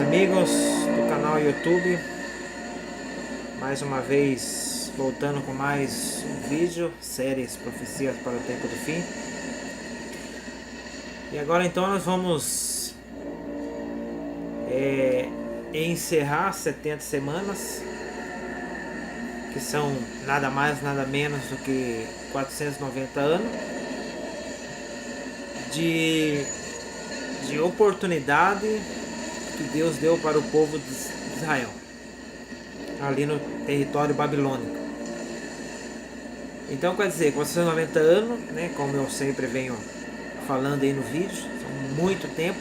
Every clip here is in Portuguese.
amigos do canal YouTube, mais uma vez voltando com mais um vídeo, séries Profecias para o Tempo do Fim. E agora então nós vamos encerrar 70 semanas, que são nada mais nada menos do que 490 anos de oportunidade que Deus deu para o povo de Israel, ali no território babilônico. Então quer dizer, 490 anos, né, como eu sempre venho falando aí no vídeo, são muito tempo,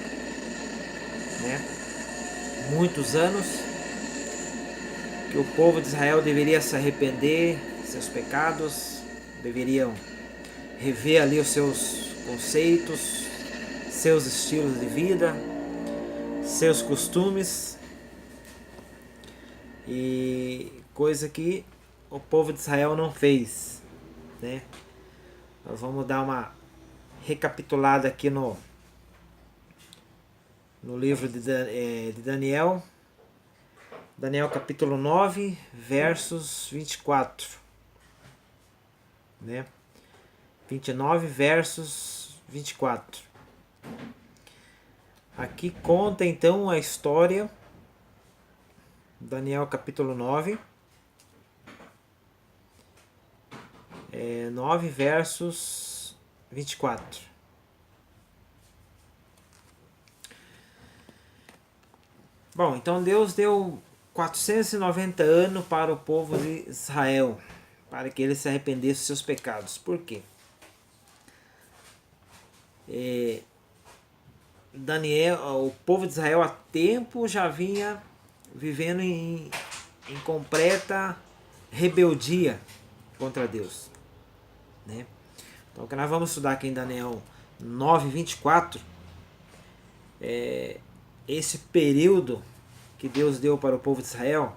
né, muitos anos, que o povo de Israel deveria se arrepender de seus pecados, deveriam rever ali os seus conceitos, seus estilos de vida, seus costumes, e coisa que o povo de Israel não fez, né? Nós vamos dar uma recapitulada aqui no livro de Daniel, capítulo 9, versos 24, né? 29 versos 24. Aqui conta então a história, Daniel capítulo 9, 9 versos 24. Bom, então Deus deu 490 anos para o povo de Israel, para que ele se arrependesse dos seus pecados. Por quê? Daniel, o povo de Israel há tempo já vinha vivendo em completa rebeldia contra Deus, né? Então o que nós vamos estudar aqui em Daniel 9, 24, esse período que Deus deu para o povo de Israel,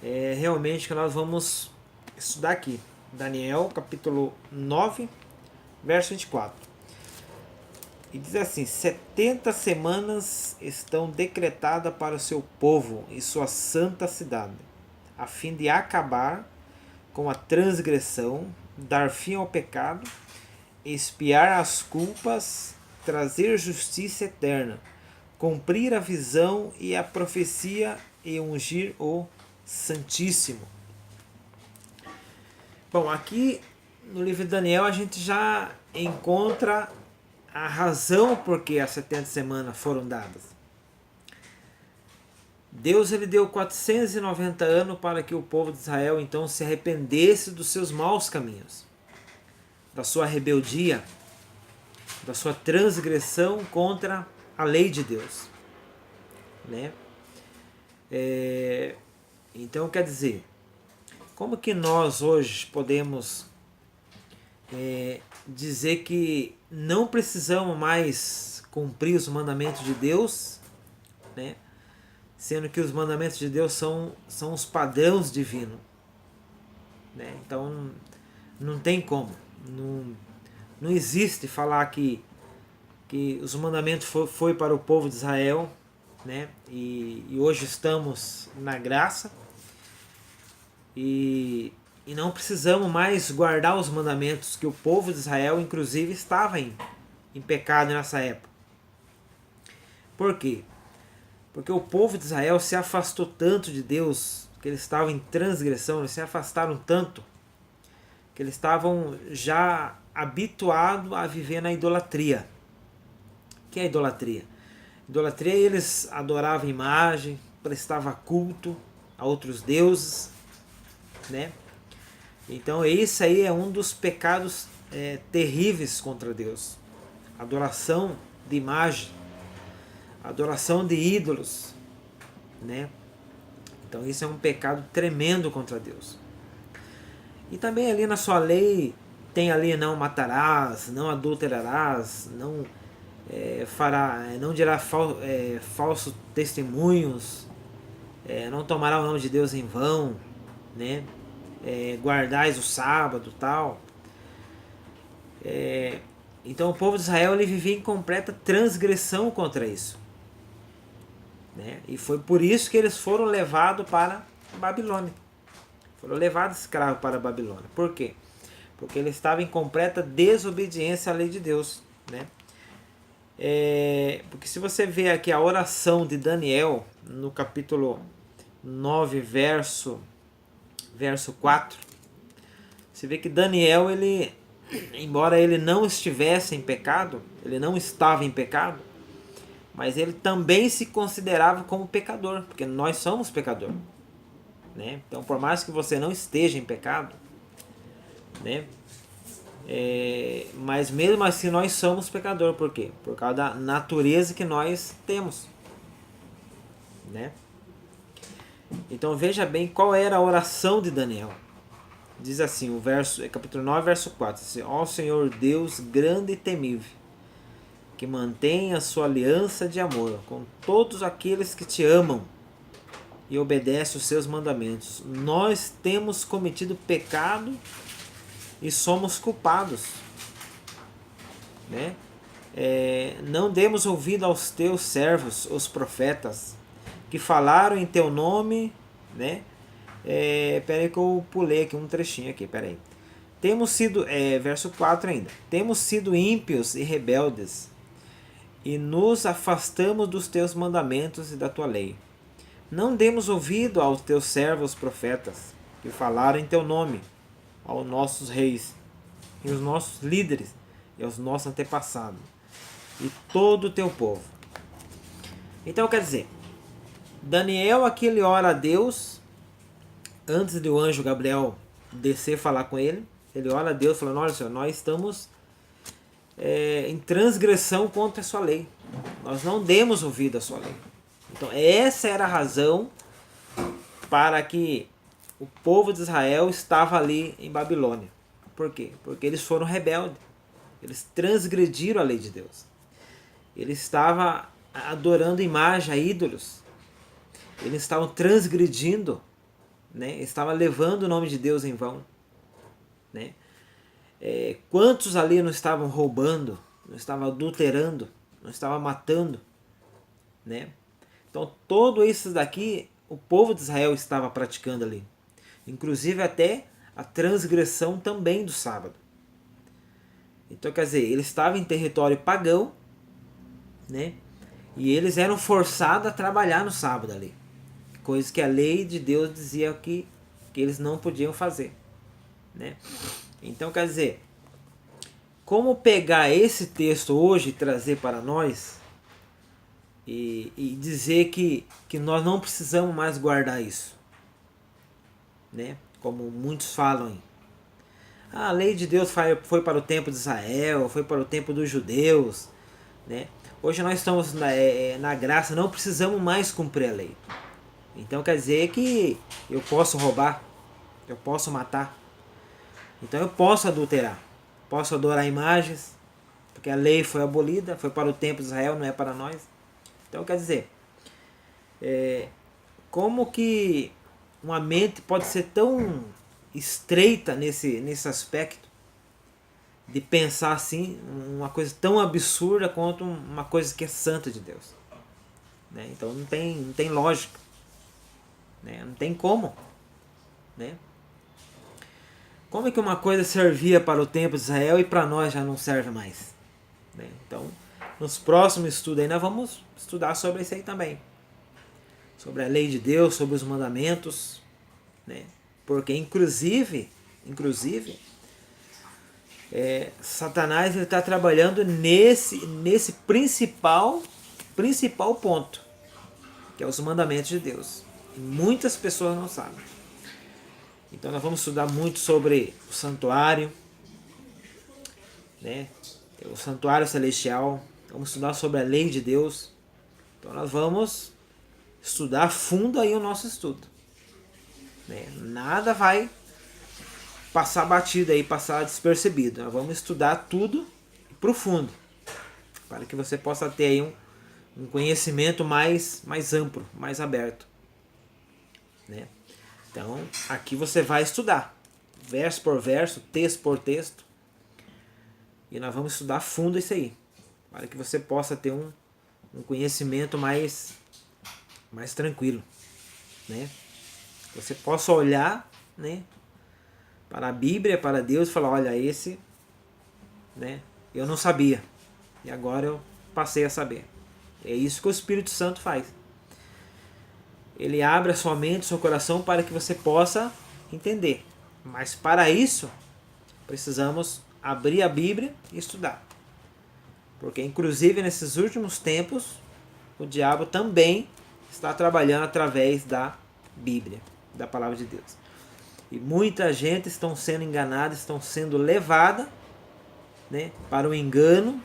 é realmente que nós vamos estudar aqui. Daniel capítulo 9, verso 24. E diz assim: 70 semanas estão decretadas para o seu povo e sua santa cidade, a fim de acabar com a transgressão, dar fim ao pecado, expiar as culpas, trazer justiça eterna, cumprir a visão e a profecia e ungir o Santíssimo. Bom, aqui no livro de Daniel a gente já encontra a razão por que as 70 semanas foram dadas. Deus ele deu 490 anos para que o povo de Israel então se arrependesse dos seus maus caminhos, da sua rebeldia, da sua transgressão contra a lei de Deus, né? Então quer dizer, como que nós hoje podemos dizer que não precisamos mais cumprir os mandamentos de Deus, né? Sendo que os mandamentos de Deus são os padrões divinos, né? Então não tem como, não existe falar que os mandamentos foi para o povo de Israel, né? E hoje estamos na graça e não precisamos mais guardar os mandamentos, que o povo de Israel inclusive estava em pecado nessa época. Por quê? Porque o povo de Israel se afastou tanto de Deus, que eles estavam em transgressão, eles se afastaram tanto, que eles estavam já habituados a viver na idolatria. O que é idolatria? Idolatria, eles adoravam imagem, prestavam culto a outros deuses, né? Então isso aí é um dos pecados terríveis contra Deus. Adoração de imagem, adoração de ídolos, né? Então isso é um pecado tremendo contra Deus. E também ali na sua lei tem ali: não matarás, não adulterarás, não não dirá falsos testemunhos, não tomará o nome de Deus em vão, né? Guardais o sábado, tal. Então o povo de Israel ele vivia em completa transgressão contra isso. né? E foi por isso que eles foram levados para a Babilônia. Foram levados escravos para a Babilônia. Por quê? Porque eles estavam em completa desobediência à lei de Deus, né? Porque se você ver aqui a oração de Daniel, no capítulo 9, verso 4, você vê que Daniel, ele, embora ele não estivesse em pecado, ele não estava em pecado, mas ele também se considerava como pecador, porque nós somos pecador, né? Então, por mais que você não esteja em pecado, né? Mas mesmo assim nós somos pecador. Por quê? Por causa da natureza que nós temos, né? Então veja bem qual era a oração de Daniel. Diz assim, o verso, capítulo 9, verso 4. Assim, ó Senhor Deus grande e temível, que mantém a sua aliança de amor com todos aqueles que te amam e obedecem os seus mandamentos. Nós temos cometido pecado e somos culpados, né? Não demos ouvido aos teus servos, os profetas, que falaram em teu nome, né? Peraí que eu pulei aqui um trechinho aqui, peraí. Temos sido, verso 4 ainda, temos sido ímpios e rebeldes, e nos afastamos dos teus mandamentos e da tua lei. Não demos ouvido aos teus servos profetas, que falaram em teu nome, aos nossos reis, e aos nossos líderes, e aos nossos antepassados, e todo o teu povo. Então quer dizer, Daniel aqui ele ora a Deus, antes de o anjo Gabriel descer falar com ele, ele ora a Deus falando, olha Senhor, nós estamos em transgressão contra a sua lei. Nós não demos ouvido à sua lei. Então essa era a razão para que o povo de Israel estava ali em Babilônia. Por quê? Porque eles foram rebeldes. Eles transgrediram a lei de Deus. Eles estavam adorando imagem a ídolos. Eles estavam transgredindo, né? Estavam levando o nome de Deus em vão, né? Quantos ali não estavam roubando, não estavam adulterando, não estavam matando, né? Então, tudo isso daqui, o povo de Israel estava praticando ali. Inclusive até a transgressão também do sábado. Então, quer dizer, eles estavam em território pagão, né? E eles eram forçados a trabalhar no sábado ali. Coisa que a lei de Deus dizia que eles não podiam fazer, né? Então, quer dizer, como pegar esse texto hoje e trazer para nós e dizer que nós não precisamos mais guardar isso, né? Como muitos falam, a lei de Deus foi para o tempo de Israel, foi para o tempo dos judeus, né? Hoje nós estamos na graça, não precisamos mais cumprir a lei. Então quer dizer que eu posso roubar, eu posso matar, então eu posso adulterar, posso adorar imagens, porque a lei foi abolida, foi para o tempo de Israel, não é para nós. Então quer dizer, como que uma mente pode ser tão estreita nesse aspecto de pensar assim, uma coisa tão absurda quanto uma coisa que é santa de Deus, né? Então não tem lógica, né? Não tem como, né? Como é que uma coisa servia para o tempo de Israel e para nós já não serve mais, né? Então, nos próximos estudos aí nós vamos estudar sobre isso aí também, sobre a lei de Deus, sobre os mandamentos, né? Porque inclusive Satanás está trabalhando nesse principal ponto, que é os mandamentos de Deus. E muitas pessoas não sabem. Então nós vamos estudar muito sobre o santuário, né? O santuário celestial. Vamos estudar sobre a lei de Deus. Então nós vamos estudar a fundo aí o nosso estudo, né? Nada vai passar batido aí, passar despercebido. Nós vamos estudar tudo profundo, para que você possa ter aí um conhecimento mais amplo, mais aberto, né? Então, aqui você vai estudar, verso por verso, texto por texto, e nós vamos estudar a fundo isso aí, para que você possa ter um conhecimento mais mais tranquilo, né? Você possa olhar, né, para a Bíblia, para Deus e falar, olha, esse, né, eu não sabia e agora eu passei a saber. É isso que o Espírito Santo faz. Ele abre a sua mente, o seu coração para que você possa entender. Mas para isso, precisamos abrir a Bíblia e estudar. Porque inclusive nesses últimos tempos, o diabo também está trabalhando através da Bíblia, da Palavra de Deus. E muita gente estão sendo enganada, estão sendo levada, né, para o engano,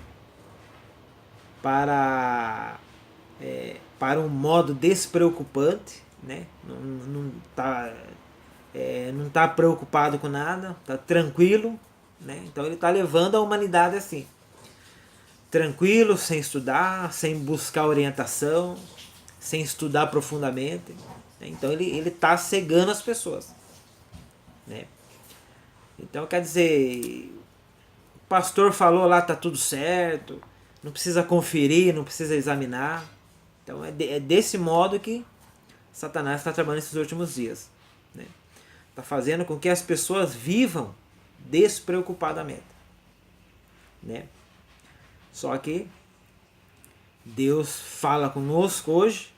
para um modo despreocupante, né? Não tá preocupado com nada, tá tranquilo, né? Então ele está levando a humanidade assim, tranquilo, sem estudar, sem buscar orientação, sem estudar profundamente, né? Então ele está cegando as pessoas, né? Então quer dizer, o pastor falou lá, tá tudo certo, não precisa conferir, não precisa examinar. Então é desse modo que Satanás está trabalhando nesses últimos dias, né? Está fazendo com que as pessoas vivam despreocupadamente, né? Só que Deus fala conosco hoje,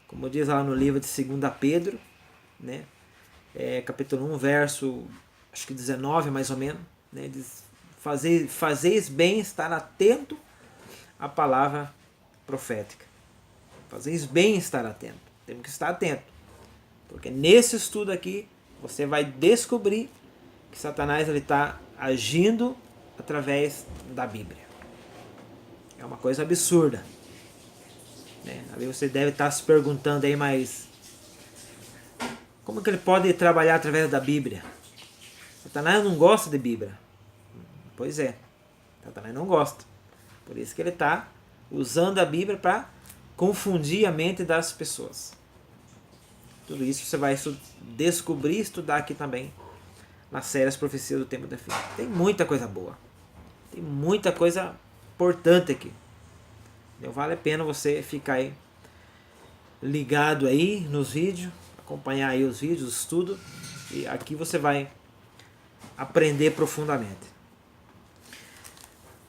como diz lá no livro de 2 Pedro, né? Capítulo 1, verso acho que 19 mais ou menos, né? Diz, fazeis bem estar atento à palavra profética. Fazeis bem estar atento. Temos que estar atento. Porque nesse estudo aqui, você vai descobrir que Satanás está agindo através da Bíblia. É uma coisa absurda, né? Aí você deve estar se perguntando aí, mas como que ele pode trabalhar através da Bíblia? Satanás não gosta de Bíblia. Pois é, Satanás não gosta. Por isso que ele está usando a Bíblia para confundir a mente das pessoas. Tudo isso você vai descobrir e estudar aqui também na série As Profecias do Tempo do Fim. Tem muita coisa boa. Tem muita coisa importante aqui. Vale a pena você ficar aí ligado aí nos vídeos, acompanhar aí os vídeos, o estudo, e aqui você vai aprender profundamente.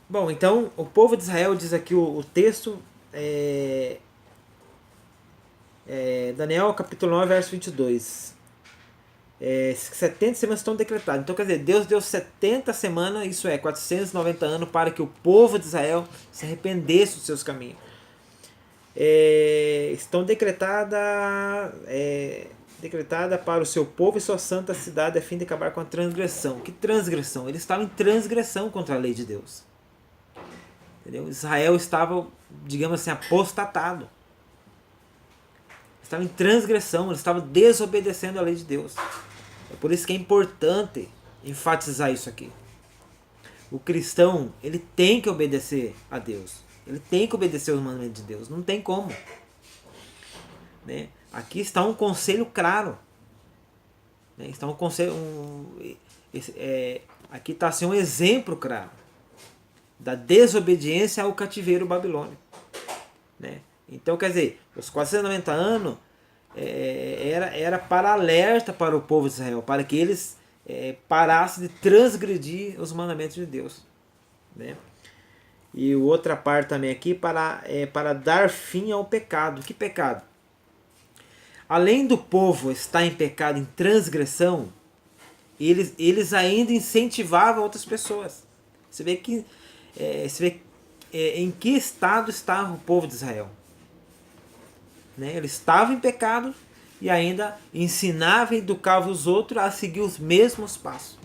Bom, então o povo de Israel, diz aqui o texto, Daniel capítulo 9, verso 22. 70 semanas estão decretadas. Então quer dizer, Deus deu 70 semanas, isso é, 490 anos, para que o povo de Israel se arrependesse dos seus caminhos. Estão decretada para o seu povo e sua santa cidade, a fim de acabar com a transgressão. Que transgressão? Eles estavam em transgressão contra a lei de Deus. Entendeu? Israel estava, digamos assim, apostatado. Estava em transgressão, eles estavam desobedecendo a lei de Deus. É por isso que é importante enfatizar isso aqui. O cristão, ele tem que obedecer a Deus. Ele tem que obedecer os mandamentos de Deus. Não tem como, né? Aqui está um conselho claro, né? Está um conselho, aqui está assim, um exemplo claro da desobediência ao cativeiro babilônico, né? Então, quer dizer, os 490 anos era para alerta para o povo de Israel, para que eles parassem de transgredir os mandamentos de Deus, né? E outra parte também aqui, para dar fim ao pecado. Que pecado? Além do povo estar em pecado, em transgressão, eles ainda incentivavam outras pessoas. Você vê em que estado estava o povo de Israel, né? Ele estava em pecado e ainda ensinava e educava os outros a seguir os mesmos passos.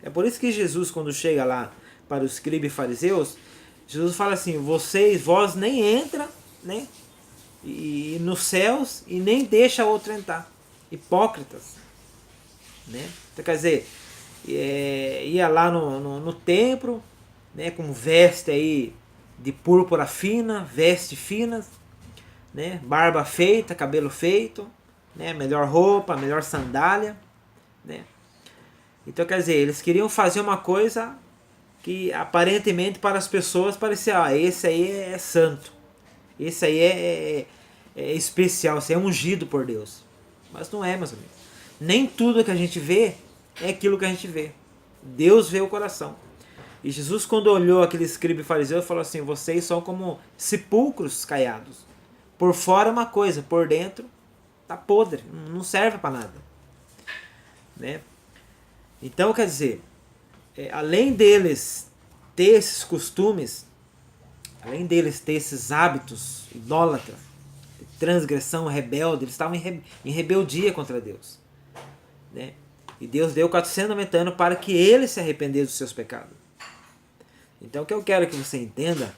É por isso que Jesus, quando chega lá para os escribas e fariseus, Jesus fala assim: vós nem entra, né, e nos céus e nem deixa outro entrar. Hipócritas, né? Então, quer dizer, ia lá no templo, né, com veste aí de púrpura fina, veste finas, né, barba feita, cabelo feito, né, melhor roupa, melhor sandália, né? Então, quer dizer, eles queriam fazer uma coisa que aparentemente para as pessoas parecia, esse aí é santo, esse aí especial, você é ungido por Deus. Mas não é, meus amigos. Nem tudo que a gente vê é aquilo que a gente vê. Deus vê o coração. E Jesus, quando olhou aquele escriba e fariseu, falou assim: vocês são como sepulcros caiados. Por fora é uma coisa, por dentro tá podre, não serve para nada, né? Então, quer dizer, além deles ter esses costumes, além deles ter esses hábitos idólatras, transgressão, rebelde, eles estavam em rebeldia contra Deus, né? E Deus deu 490 anos para que eles se arrependessem dos seus pecados. Então, o que eu quero que você entenda,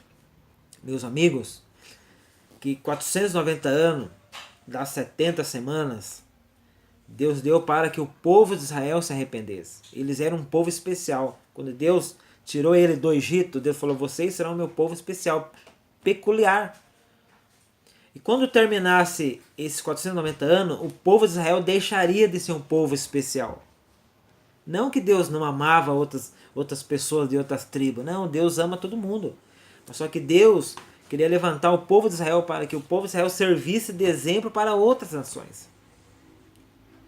meus amigos, que 490 anos das 70 semanas, Deus deu para que o povo de Israel se arrependesse. Eles eram um povo especial. Quando Deus tirou ele do Egito, Deus falou: vocês serão meu povo especial, peculiar. E quando terminasse esses 490 anos, o povo de Israel deixaria de ser um povo especial. Não que Deus não amava outras pessoas de outras tribos. Não, Deus ama todo mundo. Mas só que Deus queria levantar o povo de Israel para que o povo de Israel servisse de exemplo para outras nações.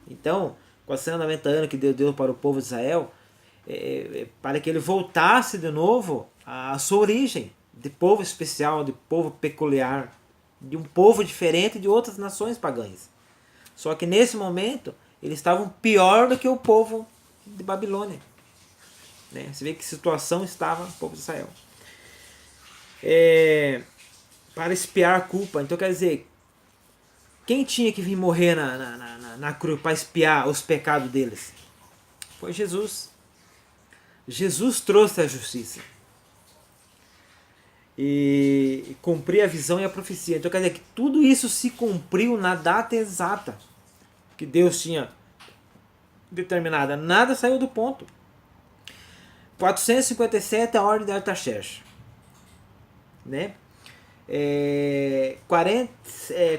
Então, 490 anos que Deus deu para o povo de Israel, para que ele voltasse de novo à sua origem, de povo especial, de povo peculiar, de um povo diferente de outras nações pagãs. Só que nesse momento, eles estavam pior do que o povo de Babilônia, né? Você vê que situação estava o povo de Israel. Para expiar a culpa. Então, quer dizer, quem tinha que vir morrer na cruz para expiar os pecados deles? Foi Jesus. Jesus trouxe a justiça e cumprir a visão e a profecia. Então, quer dizer que tudo isso se cumpriu na data exata que Deus tinha determinada. Nada saiu do ponto. 457 é a ordem de Artaxerxes, né?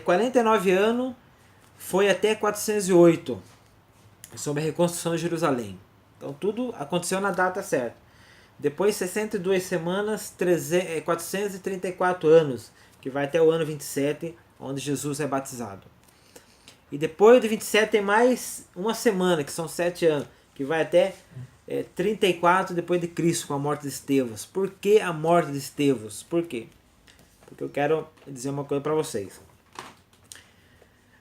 49 anos foi até 408, sobre a reconstrução de Jerusalém. Então tudo aconteceu na data certa. Depois 62 semanas, 434 anos, que vai até o ano 27, onde Jesus é batizado. E depois de 27 tem mais uma semana, que são 7 anos, que vai até 34 depois de Cristo, com a morte de Estevos. Por que a morte de Estevos? Por quê? Porque eu quero dizer uma coisa para vocês.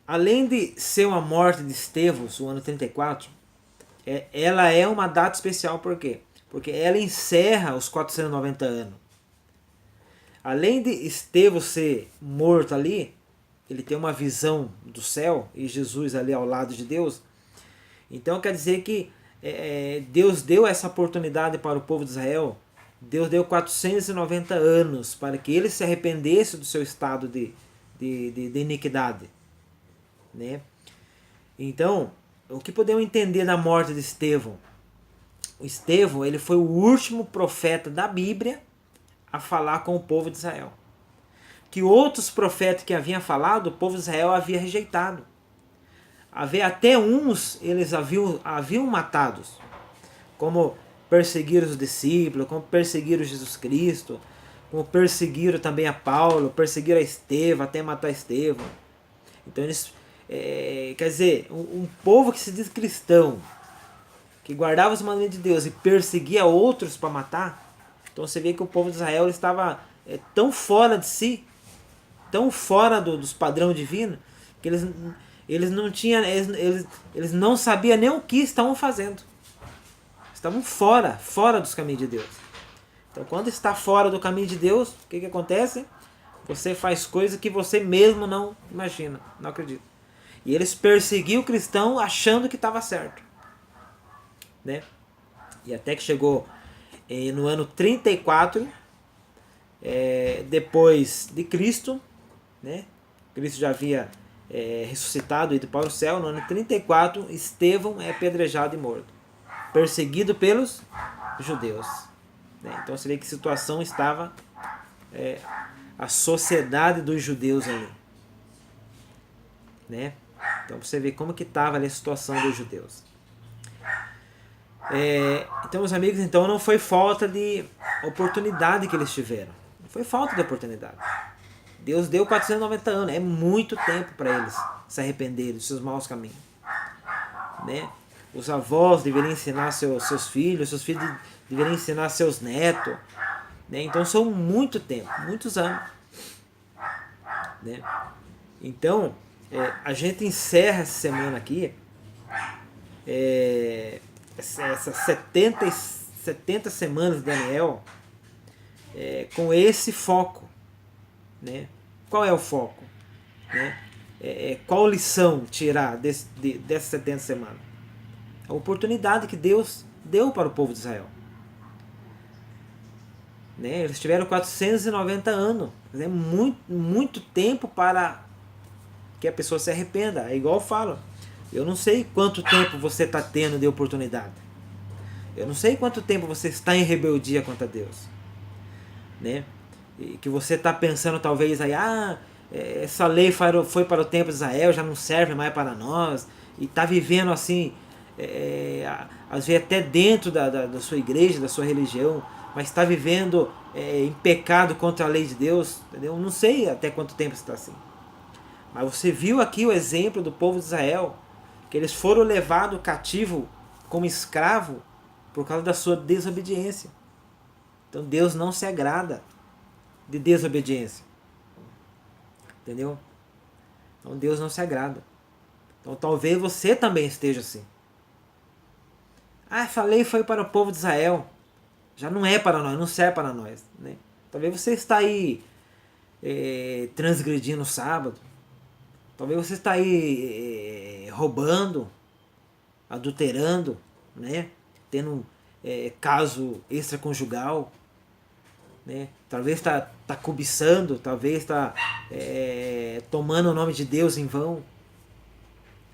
Além de ser uma morte de Estevos, o ano 34, ela é uma data especial. Por quê? Porque ela encerra os 490 anos. Além de Estevos ser morto ali, ele tem uma visão do céu e Jesus ali ao lado de Deus. Então quer dizer que Deus deu essa oportunidade para o povo de Israel. Deus deu 490 anos para que ele se arrependesse do seu estado de iniquidade, né? Então, o que podemos entender da morte de Estevão? O Estevão, ele foi o último profeta da Bíblia a falar com o povo de Israel. Que outros profetas que haviam falado, o povo de Israel havia rejeitado. Havia até uns, eles haviam matados, como perseguiram os discípulos, como perseguiram Jesus Cristo, como perseguiram também a Paulo, perseguiram a Estevão, até matar Estevão. Então eles, quer dizer, um povo que se diz cristão, que guardava os mandamentos de Deus e perseguia outros para matar. Então você vê que o povo de Israel estava tão fora de si, tão fora dos padrões divinos, que eles não tinham, eles não sabiam nem o que estavam fazendo. Estavam fora dos caminhos de Deus. Então quando está fora do caminho de Deus, o que acontece? Você faz coisas que você mesmo não imagina, não acredita. E eles perseguiam o cristão achando que estava certo, né? E até que chegou no ano 34, depois de Cristo, né? Cristo já havia ressuscitado e ido para o céu. No ano 34, Estevão é apedrejado e morto, perseguido pelos judeus, né? Então você vê que situação estava a sociedade dos judeus ali, né? Então você vê como que estava ali a situação dos judeus. Então, meus amigos, então não foi falta de oportunidade que eles tiveram. Não foi falta de oportunidade. Deus deu 490 anos, é muito tempo para eles se arrependerem dos seus maus caminhos, né? Os avós deveriam ensinar seus filhos deveriam ensinar seus netos, né? Então são muito tempo, muitos anos, né? Então a gente encerra essa semana aqui, essas 70 semanas de Daniel, com esse foco, né? Qual é o foco, né? Qual lição tirar dessas 70 semanas? A oportunidade que Deus deu para o povo de Israel, né? Eles tiveram 490 anos, é muito tempo para que a pessoa se arrependa. É igual eu falo, eu não sei quanto tempo você está tendo de oportunidade, eu não sei quanto tempo você está em rebeldia contra Deus, né? E que você está pensando talvez aí, essa lei foi para o tempo de Israel, já não serve mais para nós, e está vivendo assim, às vezes até dentro da sua igreja, da sua religião, mas está vivendo em pecado contra a lei de Deus, entendeu? Não sei até quanto tempo você está assim. Mas você viu aqui o exemplo do povo de Israel, que eles foram levados cativo como escravo por causa da sua desobediência. Então Deus não se agrada de desobediência, entendeu? Então Deus não se agrada. Então talvez você também esteja assim. Essa lei foi para o povo de Israel, já não é para nós, não serve para nós, né? Talvez você está aí transgredindo o sábado, talvez você está aí roubando, adulterando, né? Tendo caso extraconjugal, né? Talvez está cobiçando, talvez está tomando o nome de Deus em vão,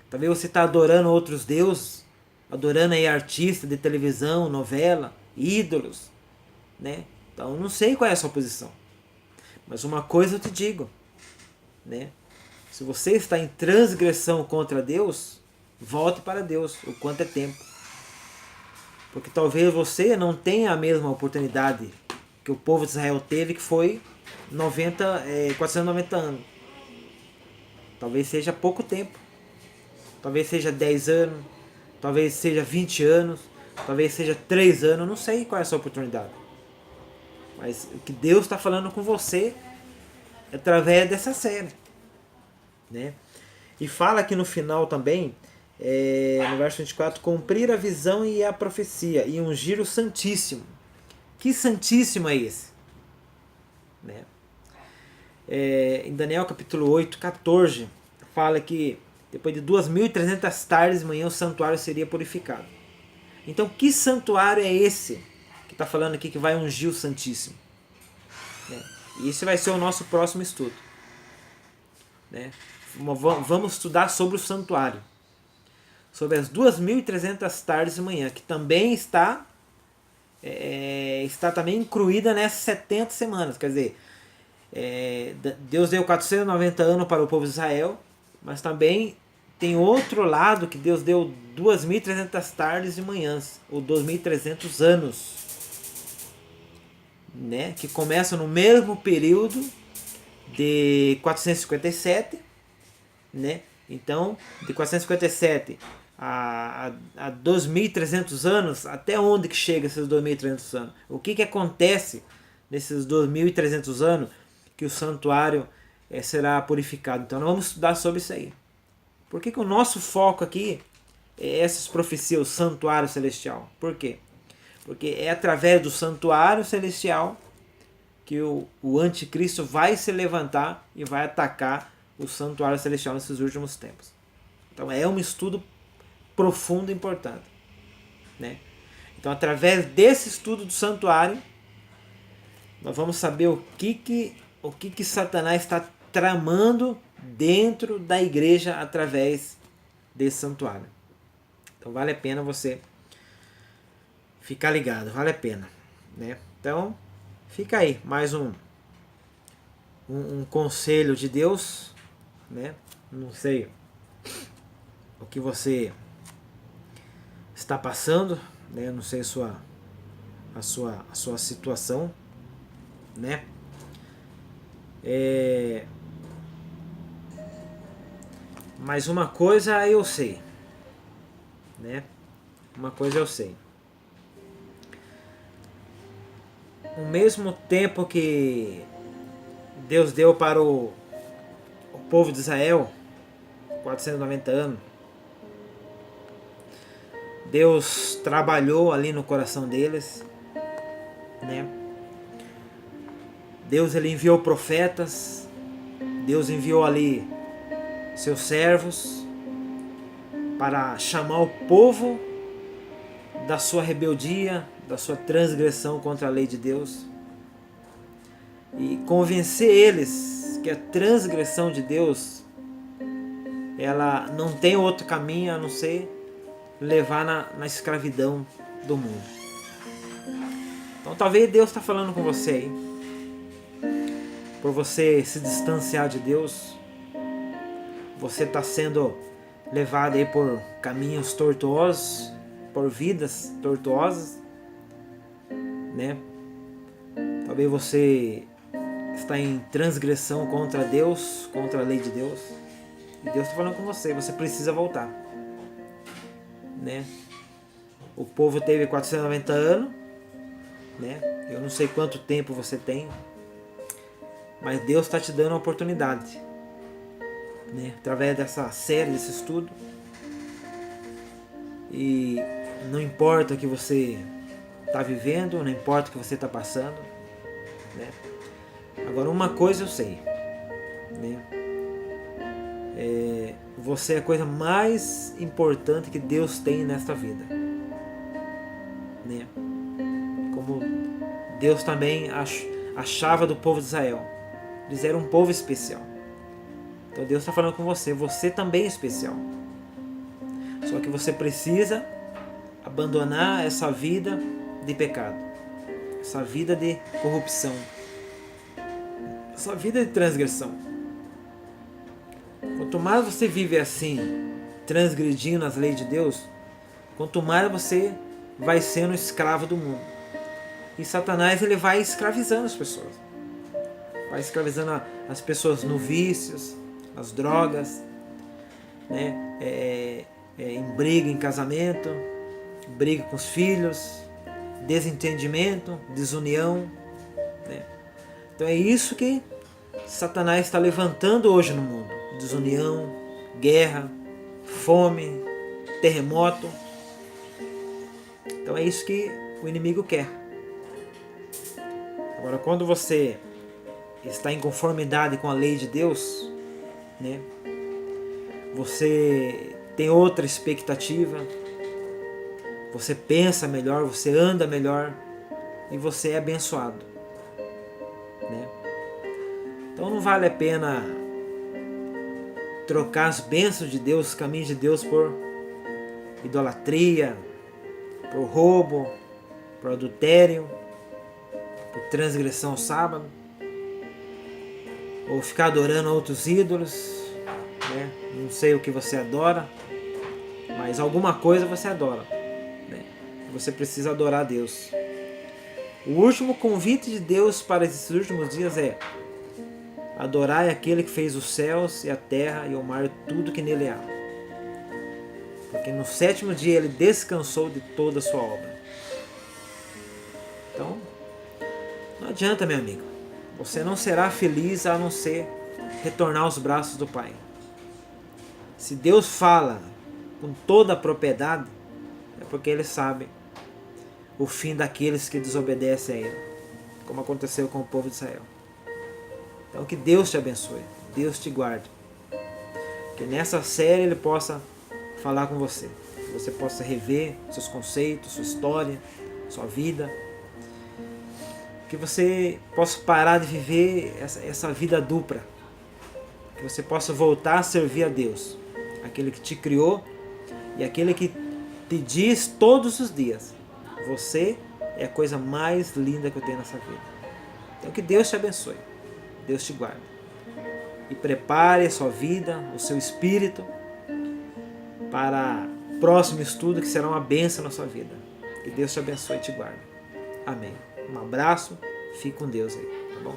talvez você está adorando outros deuses, adorando aí artistas de televisão, novela, ídolos, né? Então não sei qual é a sua posição, mas uma coisa eu te digo, né? Se você está em transgressão contra Deus, volte para Deus o quanto é tempo, porque talvez você não tenha a mesma oportunidade que o povo de Israel teve, que foi 490 anos. Talvez seja pouco tempo, talvez seja 10 anos, talvez seja 20 anos, talvez seja 3 anos, não sei qual é a sua oportunidade. Mas o que Deus está falando com você é através dessa série, né? E fala aqui no final também, no verso 24, cumprir a visão e a profecia e ungir o Santíssimo. Que Santíssimo é esse? Né? Em Daniel capítulo 8, 14, fala que depois de 2.300 tardes de manhã o santuário seria purificado. Então que santuário é esse que está falando aqui que vai ungir o Santíssimo? Né? E esse vai ser o nosso próximo estudo. Né? Vamos estudar sobre o santuário, sobre as 2.300 tardes de manhã, que também está também incluída nessas 70 semanas. Quer dizer, Deus deu 490 anos para o povo de Israel, mas também tem outro lado que Deus deu 2.300 tardes de manhãs, ou 2.300 anos, né? Que começa no mesmo período de 457, né? Então, de 457 a 2.300 anos, até onde que chega esses 2.300 anos? O que acontece nesses 2.300 anos que o santuário será purificado? Então, nós vamos estudar sobre isso aí. Por que o nosso foco aqui é essas profecias, o santuário celestial? Por quê? Porque é através do santuário celestial que o anticristo vai se levantar e vai atacar o santuário celestial nesses últimos tempos. Então é um estudo profundo e importante, né? Então através desse estudo do santuário nós vamos saber o que Satanás está tramando dentro da igreja através desse santuário. Então vale a pena você ficar ligado, vale a pena, né? Então fica aí mais um conselho de Deus, né? Não sei o que você está passando, né? Eu não sei a sua situação, né? Mas uma coisa eu sei, né? Uma coisa eu sei. O mesmo tempo que Deus deu para o povo de Israel, 490 anos, Deus trabalhou ali no coração deles, né? Deus ele enviou profetas, Deus enviou ali seus servos para chamar o povo da sua rebeldia, da sua transgressão contra a lei de Deus e convencer eles que a transgressão de Deus ela não tem outro caminho a não ser levar na escravidão do mundo. Então talvez Deus está falando com você aí, por você se distanciar de Deus, você está sendo levado aí por caminhos tortuosos, por vidas tortuosas, né? Talvez você está em transgressão contra Deus, contra a lei de Deus, e Deus está falando com você, você precisa voltar, né? O povo teve 490 anos, né? Eu não sei quanto tempo você tem, mas Deus está te dando a oportunidade, né? Através dessa série, desse estudo. E não importa o que você está vivendo, não importa o que você está passando, né? Agora uma coisa eu sei, né? Você é a coisa mais importante que Deus tem nesta vida, né? Como Deus também achava do povo de Israel, eles eram um povo especial. Então Deus está falando com você, você também é especial. Só que você precisa abandonar essa vida de pecado, essa vida de corrupção, essa vida de transgressão. Quanto mais você vive assim, transgredindo as leis de Deus, quanto mais você vai sendo escravo do mundo. E Satanás ele vai escravizando as pessoas. Vai escravizando as pessoas no vícios, nas drogas, né? Em briga, em casamento, briga com os filhos, desentendimento, desunião, né? Então é isso que Satanás está levantando hoje no mundo: desunião, guerra, fome, terremoto. Então é isso que o inimigo quer. Agora, quando você está em conformidade com a lei de Deus, né? Você tem outra expectativa, você pensa melhor, você anda melhor e você é abençoado, né? Então não vale a pena trocar as bênçãos de Deus, os caminhos de Deus por idolatria, por roubo, por adultério, por transgressão ao sábado, ou ficar adorando outros ídolos, né? Não sei o que você adora, mas alguma coisa você adora, né? Você precisa adorar a Deus. O último convite de Deus para esses últimos dias é: adorai aquele que fez os céus e a terra e o mar e tudo que nele há. Porque no sétimo dia ele descansou de toda a sua obra. Então, não adianta, meu amigo. Você não será feliz a não ser retornar aos braços do Pai. Se Deus fala com toda a propriedade, é porque Ele sabe o fim daqueles que desobedecem a Ele, como aconteceu com o povo de Israel. Então que Deus te abençoe, Deus te guarde. Que nessa série Ele possa falar com você, que você possa rever seus conceitos, sua história, sua vida, que você possa parar de viver essa vida dupla, que você possa voltar a servir a Deus, aquele que te criou e aquele que te diz todos os dias: você é a coisa mais linda que eu tenho nessa vida. Então que Deus te abençoe, Deus te guarde e prepare a sua vida, o seu espírito para o próximo estudo, que será uma bênção na sua vida. Que Deus te abençoe e te guarde. Amém. Um abraço, fique com Deus aí, tá bom?